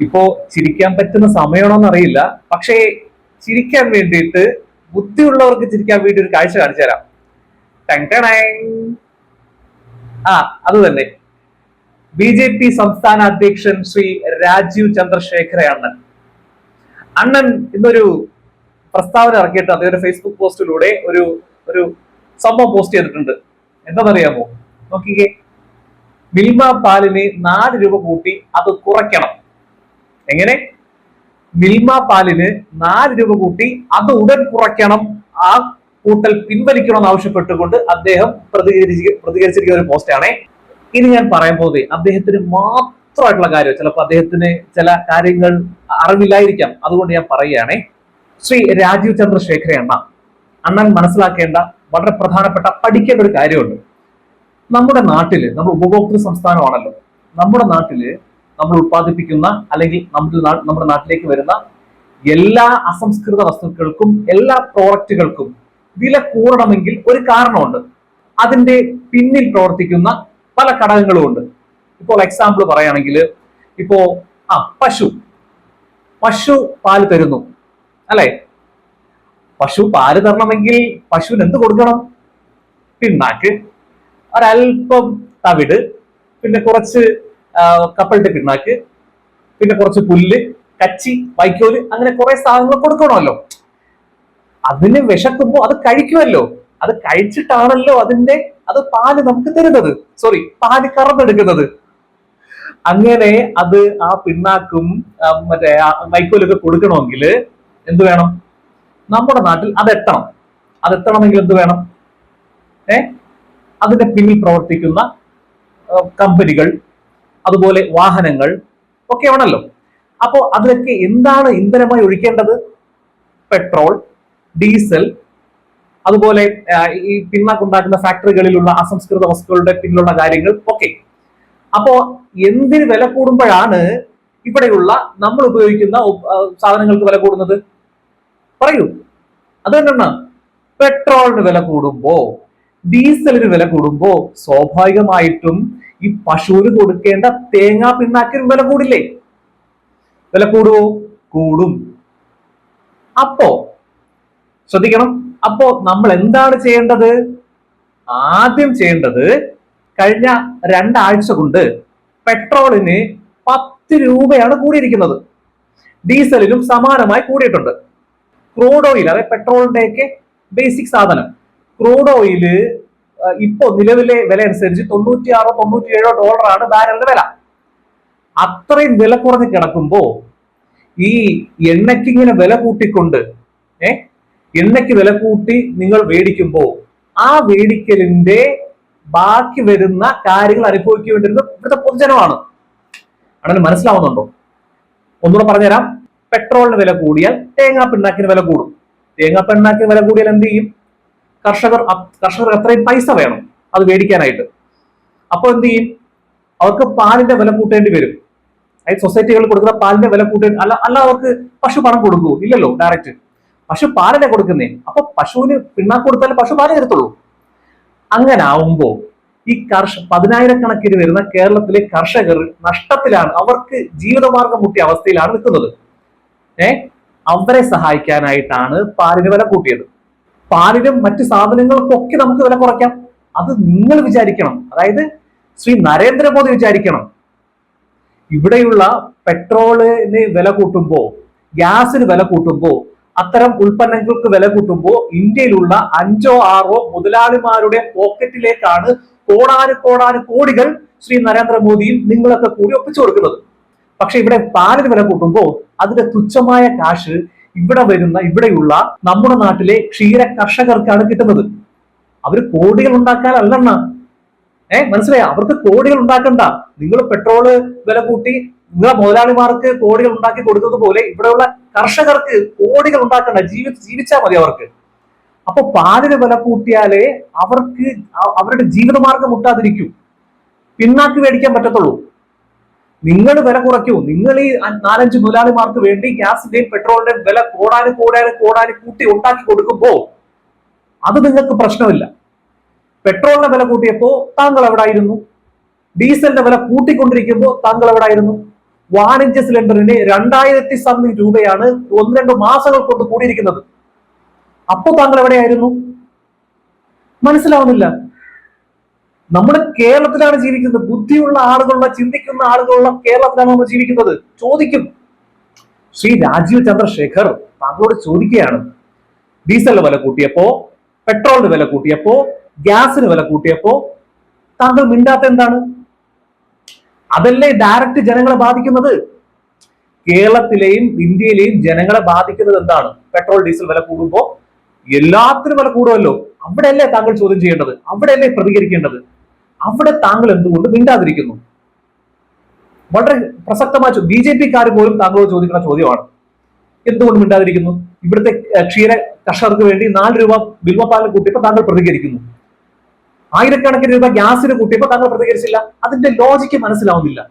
ഇപ്പോ ചിരിക്കാൻ പറ്റുന്ന സമയമാണോന്ന് അറിയില്ല, പക്ഷേ ചിരിക്കാൻ വേണ്ടിയിട്ട് ബുദ്ധിയുള്ളവർക്ക് ചിരിക്കാൻ വേണ്ടി ഒരു കാഴ്ച കാണിച്ചു തരാം. Tongue tongue. ആ അത് തന്നെ, ബി സംസ്ഥാന അധ്യക്ഷൻ ശ്രീ രാജീവ് ചന്ദ്രശേഖര അണ്ണൻ ഇന്നൊരു പ്രസ്താവന ഇറക്കിയിട്ട് അദ്ദേഹം ഫേസ്ബുക്ക് പോസ്റ്റിലൂടെ ഒരു ഒരു സംഭവം പോസ്റ്റ് ചെയ്തിട്ടുണ്ട്. എന്താണെന്നറിയാമോ? നോക്കിക്കേ, മിൽമ പാലിന് 4 രൂപ കൂട്ടി അത് കുറയ്ക്കണം. എങ്ങനെ? മിൽമ പാലിന് 4 രൂപ കൂട്ടി അത് ഉടൻ കുറയ്ക്കണം, ആ കൂട്ടൽ പിൻവലിക്കണമെന്ന് ആവശ്യപ്പെട്ടുകൊണ്ട് അദ്ദേഹം പ്രതികരിച്ചിരിക്കുന്ന ഒരു പോസ്റ്റാണ്. ഇനി ഞാൻ പറയാൻ പോകുന്നത് അദ്ദേഹത്തിന് മാത്രമായിട്ടുള്ള കാര്യം. ചിലപ്പോൾ അദ്ദേഹത്തിന് ചില കാര്യങ്ങൾ അറിവില്ലായിരിക്കാം, അതുകൊണ്ട് ഞാൻ പറയുകയാണേ. ശ്രീ രാജീവ് ചന്ദ്രശേഖര അണ്ണൻ മനസ്സിലാക്കേണ്ട വളരെ പ്രധാനപ്പെട്ട പഠിക്കേണ്ട ഒരു കാര്യമുണ്ട്. നമ്മുടെ നാട്ടില്, നമ്മൾ ഉപഭോക്തൃ സംസ്ഥാനമാണല്ലോ, നമ്മുടെ നാട്ടില് നമ്മൾ ഉത്പാദിപ്പിക്കുന്ന അല്ലെങ്കിൽ നമ്മുടെ നാട്ടിലേക്ക് വരുന്ന എല്ലാ അസംസ്കൃത വസ്തുക്കൾക്കും എല്ലാ പ്രോഡക്റ്റുകൾക്കും വില കൂടണമെങ്കിൽ ഒരു കാരണമുണ്ട്. അതിന്റെ പിന്നിൽ പ്രവർത്തിക്കുന്ന പല ഘടകങ്ങളും ഉണ്ട്. ഇപ്പോൾ എക്സാമ്പിൾ പറയുകയാണെങ്കിൽ, ഇപ്പോ പശു പശു പാല് തരുന്നു അല്ലെ? പശു പാല് തരണമെങ്കിൽ പശുവിന് എന്ത് കൊടുക്കണം? പിണ്ണാക്ക്, ഒരൽപ്പം തവിട്, പിന്നെ കുറച്ച് കപ്പലിന്റെ പിണ്ണാക്ക്, പിന്നെ കുറച്ച് പുല്ല്, കച്ചി, വൈക്കോല്, അങ്ങനെ കുറെ സാധനങ്ങൾ കൊടുക്കണമല്ലോ. അതിന് വിശക്കുമ്പോ അത് കഴിക്കുമല്ലോ, അത് കഴിച്ചിട്ടാണല്ലോ അത് പാല് നമുക്ക് തരുന്നത്, സോറി പാല് കറന്നെടുക്കുന്നത്. അങ്ങനെ അത് ആ പിണ്ണാക്കും മറ്റേ വൈക്കോലൊക്കെ കൊടുക്കണമെങ്കിൽ എന്ത് വേണം? നമ്മുടെ നാട്ടിൽ അതെത്തണമെങ്കിൽ എന്ത് വേണം? അതിന്റെ പിന്നിൽ പ്രവർത്തിക്കുന്ന കമ്പനികൾ, അതുപോലെ വാഹനങ്ങൾ ഒക്കെ ആണല്ലോ. അപ്പോ അതിലൊക്കെ എന്താണ് ഇന്ധനമായി ഒഴിക്കേണ്ടത്? പെട്രോൾ, ഡീസൽ, അതുപോലെ ഈ പിണ്ണാക്കുണ്ടാക്കുന്ന ഫാക്ടറികളിലുള്ള അസംസ്കൃത വസ്തുക്കളുടെ പിന്നിലുള്ള കാര്യങ്ങൾ ഒക്കെ. അപ്പോ എന്തിന് വില കൂടുമ്പോഴാണ് ഇവിടെയുള്ള നമ്മൾ ഉപയോഗിക്കുന്ന സാധനങ്ങൾക്ക് വില കൂടുന്നത്? പറയൂ. അത് തന്നെയാണ്, പെട്രോളിന് വില കൂടുമ്പോ, ഡീസലിന് വില കൂടുമ്പോ സ്വാഭാവികമായിട്ടും ഈ പശുവിന് കൊടുക്കേണ്ട തേങ്ങാ പിണ്ണാക്കിനും വില കൂടില്ലേ? വില കൂടുവോ? കൂടും. അപ്പോ ശ്രദ്ധിക്കണം. അപ്പോ നമ്മൾ എന്താണ് ചെയ്യേണ്ടത്? ആദ്യം ചെയ്യേണ്ടത്, കഴിഞ്ഞ 2 ആഴ്ച കൊണ്ട് പെട്രോളിന് 10 രൂപയാണ് കൂടിയിരിക്കുന്നത്. ഡീസലിനും സമാനമായി കൂടിയിട്ടുണ്ട്. ക്രൂഡ് ഓയിൽ, അതായത് പെട്രോളിന്റെയൊക്കെ ബേസിക് സാധനം, ക്രൂഡ് ഓയില് ഇപ്പോ നിലവിലെ വില അനുസരിച്ച് $96-97 ബാരലിന്റെ വില. അത്രയും വില കുറഞ്ഞ് കിടക്കുമ്പോ ഈ എണ്ണയ്ക്ക് ഇങ്ങനെ വില കൂട്ടിക്കൊണ്ട് എണ്ണയ്ക്ക് വില കൂട്ടി നിങ്ങൾ മേടിക്കുമ്പോ ആ മേടിക്കലിന്റെ ബാക്കി വരുന്ന കാര്യങ്ങൾ അനുഭവിക്കേണ്ടിരുന്നത് ഇവിടുത്തെ പൊതുജനമാണ്. അങ്ങനെ മനസ്സിലാവുന്നുണ്ടോ? ഒന്നുകൂടെ പറഞ്ഞുതരാം. പെട്രോളിന് വില കൂടിയാൽ തേങ്ങാ പിണ്ണാക്കിന് വില കൂടും. തേങ്ങാ പിണ്ണാക്കിന് വില കൂടിയാൽ എന്ത് ചെയ്യും? കർഷകർ അത്രയും പൈസ വേണം അത് മേടിക്കാനായിട്ട്. അപ്പൊ എന്ത് ചെയ്യും? അവർക്ക് പാലിന്റെ വില കൂട്ടേണ്ടി വരും. അതായത് സൊസൈറ്റികളിൽ കൊടുക്കുന്ന പാലിന്റെ വില കൂട്ടേണ്ടി, അല്ല അവർക്ക് പശു പണം കൊടുക്കൂ? ഇല്ലല്ലോ, ഡയറക്റ്റ് പശു പാലല്ലേ കൊടുക്കുന്നേ. അപ്പൊ പശുവിന് പിണ്ണാക്ക് കൊടുത്താലേ പശു പാല് തരത്തുള്ളൂ. അങ്ങനെ ആവുമ്പോ ഈ 10,000-കണക്കിന് വരുന്ന കേരളത്തിലെ കർഷകർ നഷ്ടത്തിലാണ്, അവർക്ക് ജീവിതമാർഗം മുട്ടിയ അവസ്ഥയിലാണ് നിൽക്കുന്നത്. അവരെ സഹായിക്കാനായിട്ടാണ് പാലിന് വില കൂട്ടിയത്. പാലിനും മറ്റു സാധനങ്ങൾക്കൊക്കെ നമുക്ക് വില കുറയ്ക്കാം. അത് നിങ്ങൾ വിചാരിക്കണം, അതായത് ശ്രീ നരേന്ദ്രമോദി വിചാരിക്കണം. ഇവിടെയുള്ള പെട്രോളിന് വില കൂട്ടുമ്പോ, ഗ്യാസിന് വില കൂട്ടുമ്പോ, അത്തരം ഉൽപ്പന്നങ്ങൾക്ക് വില കൂട്ടുമ്പോൾ ഇന്ത്യയിലുള്ള 5-6 മുതലാളിമാരുടെ പോക്കറ്റിലേക്കാണ് കോടാനുകോടികൾ ശ്രീ നരേന്ദ്രമോദിയും നിങ്ങളൊക്കെ കൂടി ഒപ്പിച്ചു കൊടുക്കുന്നത്. പക്ഷെ ഇവിടെ പാലിന് വില കൂട്ടുമ്പോൾ അതിന്റെ തുച്ഛമായ കാശ് ഇവിടെയുള്ള നമ്മുടെ നാട്ടിലെ ക്ഷീര കർഷകർക്കാണ് കിട്ടുന്നത്. അവര് കോടികൾ ഉണ്ടാക്കാനല്ലെണ്ണ, മനസ്സിലായ? അവർക്ക് കോടികൾ ഉണ്ടാക്കണ്ട. നിങ്ങൾ പെട്രോള് വില കൂട്ടി നിങ്ങളെ മുതലാളിമാർക്ക് കോടികൾ ഉണ്ടാക്കി കൊടുക്കുന്നത് പോലെ ഇവിടെയുള്ള കർഷകർക്ക് കോടികൾ ഉണ്ടാക്കണ്ട, ജീവിച്ചാൽ മതി അവർക്ക്. അപ്പൊ പാലിന് വില കൂട്ടിയാലേ അവർക്ക് അവരുടെ ജീവിതമാർഗം മുട്ടാതിരിക്കൂ, പിന്നാക്ക് മേടിക്കാൻ പറ്റത്തുള്ളൂ. നിങ്ങൾ വില കുറയ്ക്കൂ. നിങ്ങൾ ഈ 4-5 മുതലാളിമാർക്ക് വേണ്ടി ഗ്യാസിന്റെയും പെട്രോളിന്റെയും വില കോടാന് കൂട്ടി ഉണ്ടാക്കി കൊടുക്കുമ്പോ അത് നിങ്ങൾക്ക് പ്രശ്നമില്ല. പെട്രോളിന്റെ വില കൂട്ടിയപ്പോ താങ്കൾ എവിടായിരുന്നു? ഡീസലിന്റെ വില കൂട്ടിക്കൊണ്ടിരിക്കുമ്പോൾ താങ്കൾ എവിടായിരുന്നു? വാണിജ്യ സിലിണ്ടറിന് 2000 സംതിങ് രൂപയാണ് 1-2 മാസങ്ങൾ കൊണ്ട് കൂടിയിരിക്കുന്നത്. അപ്പോ താങ്കൾ എവിടെയായിരുന്നു? മനസ്സിലാവുന്നില്ല. നമ്മുടെ കേരളത്തിലാണ് ജീവിക്കുന്നത്. ബുദ്ധിയുള്ള ആളുകളുള്ള, ചിന്തിക്കുന്ന ആളുകളുള്ള കേരളത്തിലാണ് നമ്മൾ ജീവിക്കുന്നത്. ചോദിക്കും. ശ്രീ രാജീവ് ചന്ദ്രശേഖർ താങ്കളോട് ചോദിക്കുകയാണ്, ഡീസലിന് വില കൂട്ടിയപ്പോ, പെട്രോളിന് വില കൂട്ടിയപ്പോ, ഗ്യാസിന് വില കൂട്ടിയപ്പോ താങ്കൾ മിണ്ടാത്ത എന്താണ്? അതല്ലേ ഡയറക്റ്റ് ജനങ്ങളെ ബാധിക്കുന്നത്? കേരളത്തിലെയും ഇന്ത്യയിലെയും ജനങ്ങളെ ബാധിക്കുന്നത് എന്താണ്? പെട്രോൾ ഡീസൽ വില കൂടുമ്പോ എല്ലാത്തിനും വില കൂടുമല്ലോ. അവിടെയല്ലേ താങ്കൾ ചോദ്യം ചെയ്യേണ്ടത്? അവിടെയല്ലേ പ്രതികരിക്കേണ്ടത്? അവിടെ താങ്കൾ എന്തുകൊണ്ട് മിണ്ടാതിരിക്കുന്നു? വളരെ പ്രസക്തമായ BJP-ക്കാർ പോലും താങ്കളോട് ചോദിക്കുന്ന ചോദ്യമാണ്. എന്തുകൊണ്ട് മിണ്ടാതിരിക്കുന്നു? ഇവിടുത്തെ ക്ഷീര കർഷകർക്ക് വേണ്ടി 4 രൂപ മിൽമപ്പാലിന് കൂട്ടിയപ്പോൾ താങ്കൾ പ്രതികരിക്കുന്നു. 1000കണക്കിന് രൂപ ഗ്യാസിന് കൂട്ടിയപ്പോൾ താങ്കൾ പ്രതികരിച്ചില്ല. അതിന്റെ ലോജിക്ക് മനസ്സിലാവുന്നില്ല.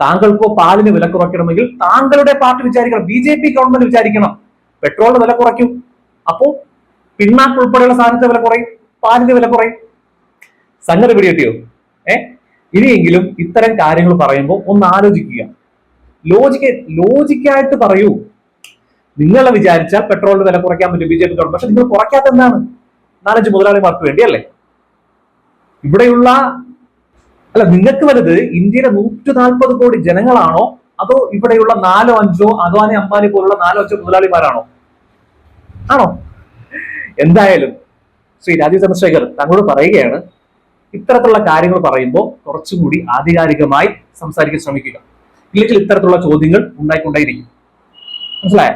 താങ്കൾക്കോ പാലിന് വില കുറയ്ക്കണമെങ്കിൽ താങ്കളുടെ പാർട്ടി വിചാരിക്കണം, BJP ഗവൺമെന്റ് വിചാരിക്കണം, പെട്രോളിന് വില കുറയ്ക്കും. അപ്പോ പിണ്ണാക്ക് ഉൾപ്പെടെയുള്ള സാധനത്തിന് വില കുറയും, പാലിന് വില കുറയും. സംഗതി പിടികിട്ടിയോ? ഇനിയെങ്കിലും ഇത്തരം കാര്യങ്ങൾ പറയുമ്പോൾ ഒന്ന് ആലോചിക്കുക. ലോജിക്കായിട്ട് പറയൂ. നിങ്ങളെ വിചാരിച്ചാൽ പെട്രോളിന് വില കുറയ്ക്കാൻ പറ്റും BJP ഗവൺമെന്റ്. പക്ഷെ നിങ്ങൾ കുറയ്ക്കാത്ത എന്താണ്? 4-5 മുതലാളിമാർക്ക് വേണ്ടി അല്ലേ? ഇവിടെയുള്ള നിങ്ങൾക്ക് വലുത് ഇന്ത്യയിലെ 140 കോടി ജനങ്ങളാണോ, അതോ ഇവിടെയുള്ള 4-5 അദ്വാനി അംബാനി പോലുള്ള 4-5 മുതലാളിമാരാണോ? ആണോ? എന്തായാലും ശ്രീ രാജീവ് ചന്ദ്രശേഖർ താങ്കളോട് പറയുകയാണ്, ഇത്തരത്തിലുള്ള കാര്യങ്ങൾ പറയുമ്പോൾ കുറച്ചുകൂടി ആധികാരികമായി സംസാരിക്കാൻ ശ്രമിക്കുക. ഇല്ലെങ്കിൽ ഇത്തരത്തിലുള്ള ചോദ്യങ്ങൾ ഉണ്ടായിക്കൊണ്ടേയിരിക്കും. മനസ്സിലായോ?